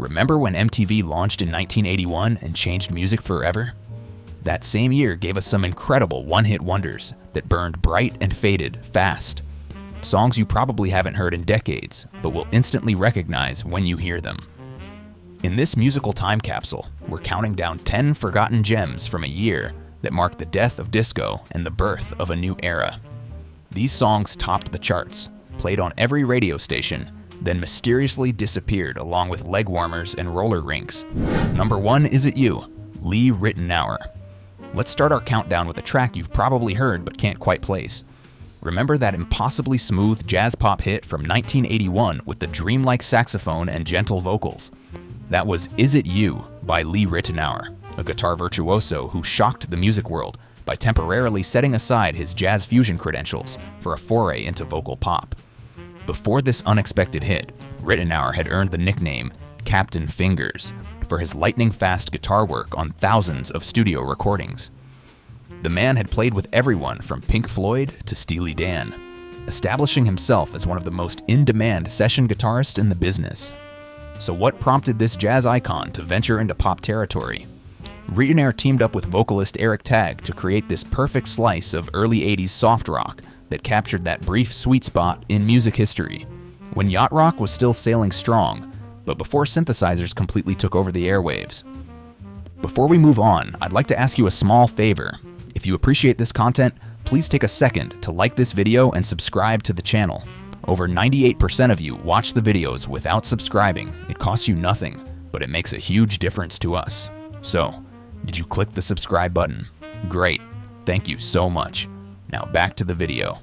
Remember when MTV launched in 1981 and changed music forever? That same year gave us some incredible one-hit wonders that burned bright and faded fast. Songs you probably haven't heard in decades, but will instantly recognize when you hear them. In this musical time capsule, we're counting down 10 forgotten gems from a year that marked the death of disco and the birth of a new era. These songs topped the charts, played on every radio station, then mysteriously disappeared along with leg warmers and roller rinks. Number 1, Is It You? Lee Ritenour. Let's start our countdown with a track you've probably heard but can't quite place. Remember that impossibly smooth jazz pop hit from 1981 with the dreamlike saxophone and gentle vocals? That was Is It You by Lee Ritenour, a guitar virtuoso who shocked the music world by temporarily setting aside his jazz fusion credentials for a foray into vocal pop. Before this unexpected hit, Ritenour had earned the nickname Captain Fingers for his lightning-fast guitar work on thousands of studio recordings. The man had played with everyone from Pink Floyd to Steely Dan, establishing himself as one of the most in-demand session guitarists in the business. So what prompted this jazz icon to venture into pop territory? Ritenour teamed up with vocalist Eric Tagg to create this perfect slice of early 80s soft rock that captured that brief sweet spot in music history, when yacht rock was still sailing strong, but before synthesizers completely took over the airwaves. Before we move on, I'd like to ask you a small favor. If you appreciate this content, please take a second to like this video and subscribe to the channel. Over 98% of you watch the videos without subscribing. It costs you nothing, but it makes a huge difference to us. So, did you click the subscribe button? Great, thank you so much. Now back to the video.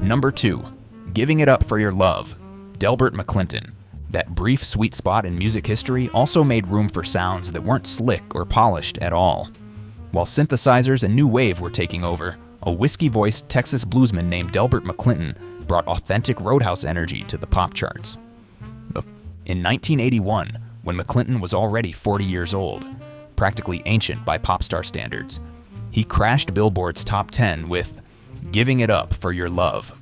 Number 2, Giving It Up for Your Love, Delbert McClinton. That brief sweet spot in music history also made room for sounds that weren't slick or polished at all. While synthesizers and new wave were taking over, a whiskey-voiced Texas bluesman named Delbert McClinton brought authentic roadhouse energy to the pop charts. In 1981, when McClinton was already 40 years old, practically ancient by pop star standards, he crashed Billboard's top 10 with Giving It Up for Your Love.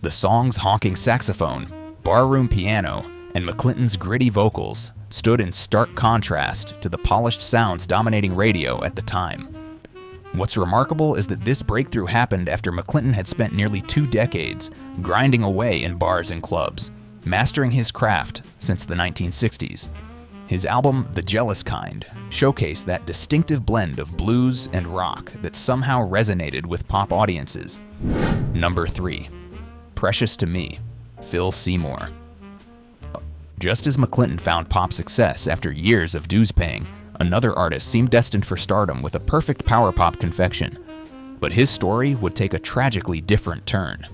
The song's honking saxophone, barroom piano, and McClinton's gritty vocals stood in stark contrast to the polished sounds dominating radio at the time. What's remarkable is that this breakthrough happened after McClinton had spent nearly 2 decades grinding away in bars and clubs, mastering his craft since the 1960s. His album, The Jealous Kind, showcased that distinctive blend of blues and rock that somehow resonated with pop audiences. Number 3, Precious to Me, Phil Seymour. Just as McClinton found pop success after years of dues paying, another artist seemed destined for stardom with a perfect power pop confection. But his story would take a tragically different turn.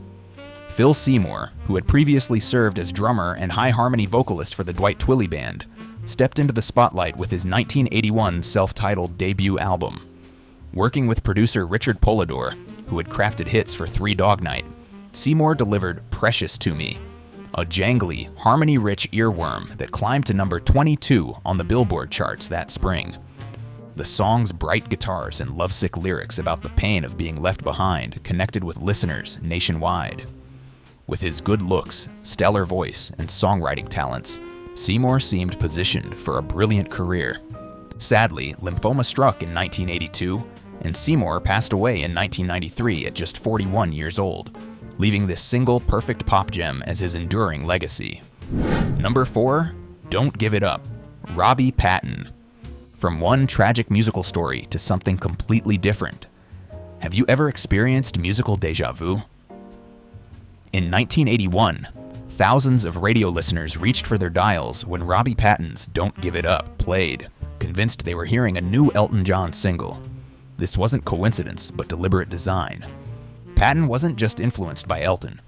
Phil Seymour, who had previously served as drummer and high harmony vocalist for the Dwight Twilley Band, stepped into the spotlight with his 1981 self-titled debut album. Working with producer Richard Polidor, who had crafted hits for Three Dog Night, Seymour delivered Precious to Me, a jangly, harmony-rich earworm that climbed to number 22 on the Billboard charts that spring. The song's bright guitars and lovesick lyrics about the pain of being left behind connected with listeners nationwide. With his good looks, stellar voice, and songwriting talents, Seymour seemed positioned for a brilliant career. Sadly, lymphoma struck in 1982, and Seymour passed away in 1993 at just 41 years old, leaving this single perfect pop gem as his enduring legacy. Number 4, Don't Give It Up, Robbie Patton. From one tragic musical story to something completely different. Have you ever experienced musical déjà vu? In 1981, thousands of radio listeners reached for their dials when Robbie Patton's Don't Give It Up played, convinced they were hearing a new Elton John single. This wasn't coincidence, but deliberate design. Patton wasn't just influenced by Elton.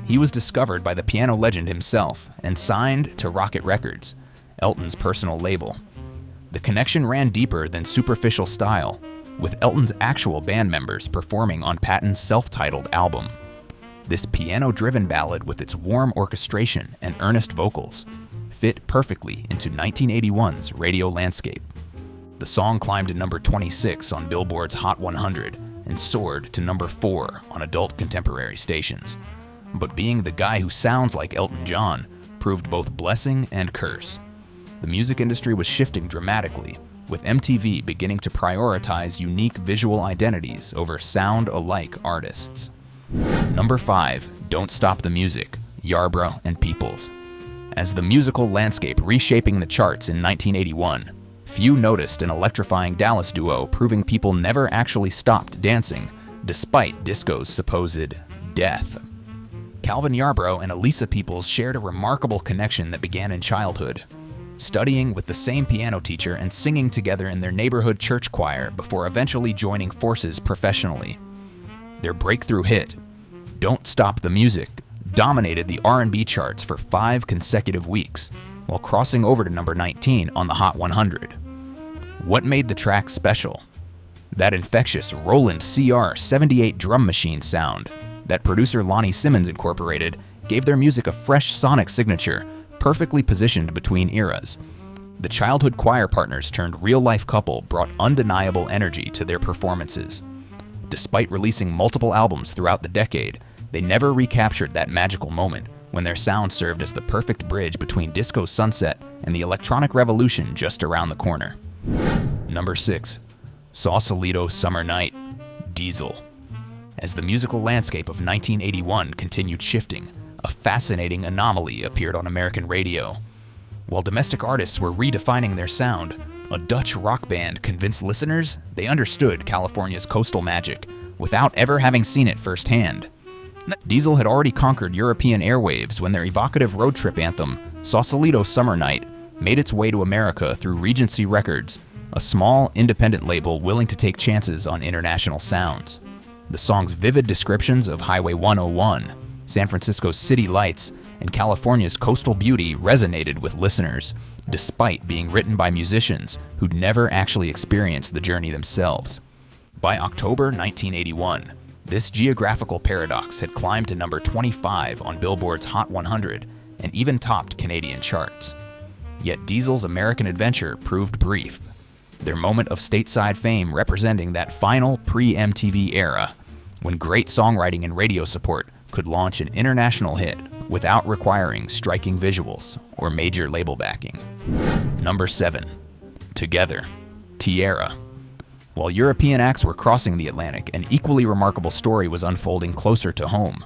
He was discovered by the piano legend himself and signed to Rocket Records, Elton's personal label. The connection ran deeper than superficial style, with Elton's actual band members performing on Patton's self-titled album. This piano-driven ballad with its warm orchestration and earnest vocals fit perfectly into 1981's radio landscape. The song climbed to number 26 on Billboard's Hot 100 and soared to number 4 on adult contemporary stations. But being the guy who sounds like Elton John proved both blessing and curse. the music industry was shifting dramatically, with MTV beginning to prioritize unique visual identities over sound-alike artists. Number 5. Don't Stop the Music, Yarbrough and Peoples. As the musical landscape reshaping the charts in 1981, few noticed an electrifying Dallas duo proving people never actually stopped dancing, despite disco's supposed death. Calvin Yarbrough and Elisa Peoples shared a remarkable connection that began in childhood, studying with the same piano teacher and singing together in their neighborhood church choir before eventually joining forces professionally. Their breakthrough hit, Don't Stop the Music, dominated the R&B charts for 5 consecutive weeks, while crossing over to number 19 on the Hot 100. What made the track special? That infectious Roland CR-78 drum machine sound that producer Lonnie Simmons incorporated gave their music a fresh sonic signature, perfectly positioned between eras. The childhood choir partners turned real-life couple brought undeniable energy to their performances. Despite releasing multiple albums throughout the decade, they never recaptured that magical moment when their sound served as the perfect bridge between disco's sunset and the electronic revolution just around the corner. Number 6. Sausalito Summer Night, Diesel. As the musical landscape of 1981 continued shifting, a fascinating anomaly appeared on American radio. While domestic artists were redefining their sound, a Dutch rock band convinced listeners they understood California's coastal magic without ever having seen it firsthand. Diesel had already conquered European airwaves when their evocative road trip anthem, Sausalito Summer Night, made its way to America through Regency Records, a small, independent label willing to take chances on international sounds. The song's vivid descriptions of Highway 101, San Francisco's city lights, and California's coastal beauty resonated with listeners, despite being written by musicians who'd never actually experienced the journey themselves. By October 1981, this geographical paradox had climbed to number 25 on Billboard's Hot 100 and even topped Canadian charts. Yet Diesel's American adventure proved brief, their moment of stateside fame representing that final pre-MTV era, when great songwriting and radio support could launch an international hit without requiring striking visuals or major label backing. Number 7. Together, Tierra. While European acts were crossing the Atlantic, an equally remarkable story was unfolding closer to home.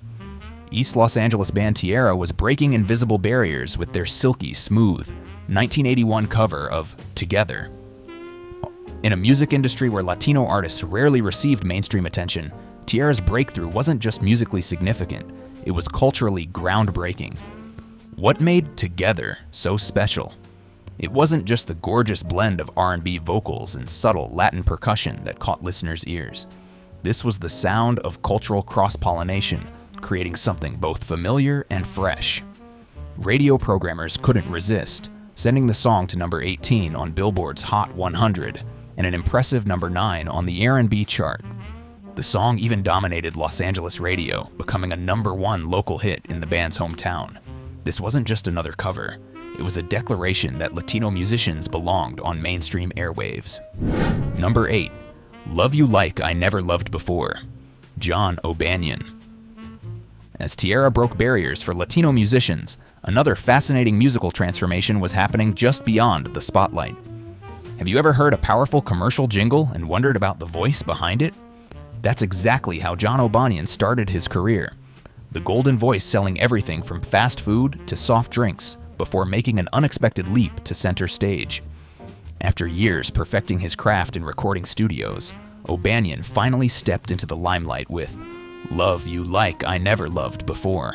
East Los Angeles band Tierra was breaking invisible barriers with their silky, smooth, 1981 cover of Together. In a music industry where Latino artists rarely received mainstream attention, Tierra's breakthrough wasn't just musically significant, it was culturally groundbreaking. What made Together so special? It wasn't just the gorgeous blend of R&B vocals and subtle Latin percussion that caught listeners' ears. This was the sound of cultural cross-pollination, creating something both familiar and fresh. Radio programmers couldn't resist, sending the song to number 18 on Billboard's Hot 100 and an impressive number 9 on the R&B chart. The song even dominated Los Angeles radio, becoming a number 1 local hit in the band's hometown. This wasn't just another cover. It was a declaration that Latino musicians belonged on mainstream airwaves. Number 8. Love You Like I Never Loved Before, John O'Banion. As Tierra broke barriers for Latino musicians, another fascinating musical transformation was happening just beyond the spotlight. Have you ever heard a powerful commercial jingle and wondered about the voice behind it? That's exactly how John O'Banion started his career. The golden voice selling everything from fast food to soft drinks before making an unexpected leap to center stage. After years perfecting his craft in recording studios, O'Banion finally stepped into the limelight with Love You Like I Never Loved Before.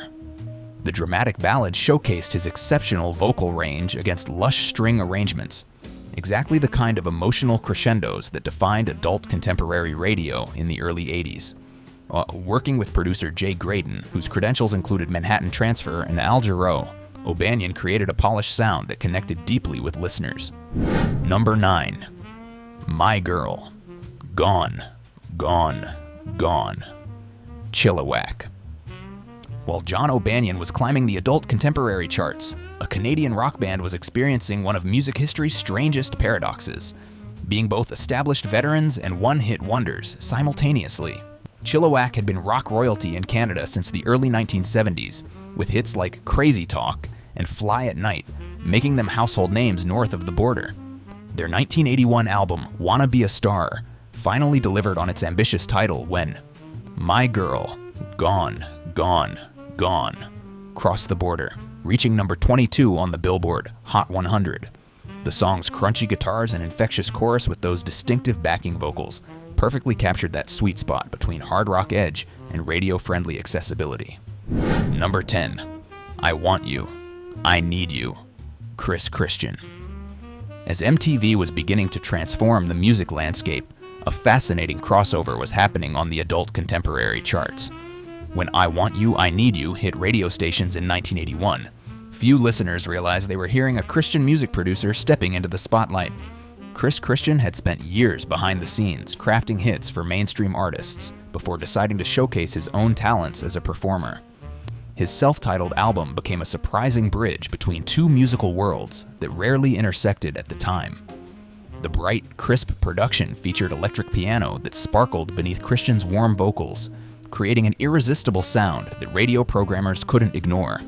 The dramatic ballad showcased his exceptional vocal range against lush string arrangements, exactly the kind of emotional crescendos that defined adult contemporary radio in the early 80s. Working with producer Jay Graydon, whose credentials included Manhattan Transfer and Al Jarreau, O'Banion created a polished sound that connected deeply with listeners. Number 9. My Girl, Gone, Gone, Gone, Chilliwack. While John O'Banion was climbing the adult contemporary charts, a Canadian rock band was experiencing one of music history's strangest paradoxes, being both established veterans and one-hit wonders simultaneously. Chilliwack had been rock royalty in Canada since the early 1970s, with hits like Crazy Talk and Fly at Night, making them household names north of the border. Their 1981 album, Wanna Be a Star, finally delivered on its ambitious title when My Girl, Gone, Gone, Gone crossed the border, reaching number 22 on the Billboard Hot 100. The song's crunchy guitars and infectious chorus with those distinctive backing vocals perfectly captured that sweet spot between hard rock edge and radio-friendly accessibility. Number 10. I Want You, I Need You, Chris Christian. As MTV was beginning to transform the music landscape, a fascinating crossover was happening on the adult contemporary charts. When I Want You, I Need You hit radio stations in 1981, few listeners realized they were hearing a Christian music producer stepping into the spotlight. Chris Christian had spent years behind the scenes crafting hits for mainstream artists before deciding to showcase his own talents as a performer. His self-titled album became a surprising bridge between two musical worlds that rarely intersected at the time. The bright, crisp production featured electric piano that sparkled beneath Christian's warm vocals, creating an irresistible sound that radio programmers couldn't ignore.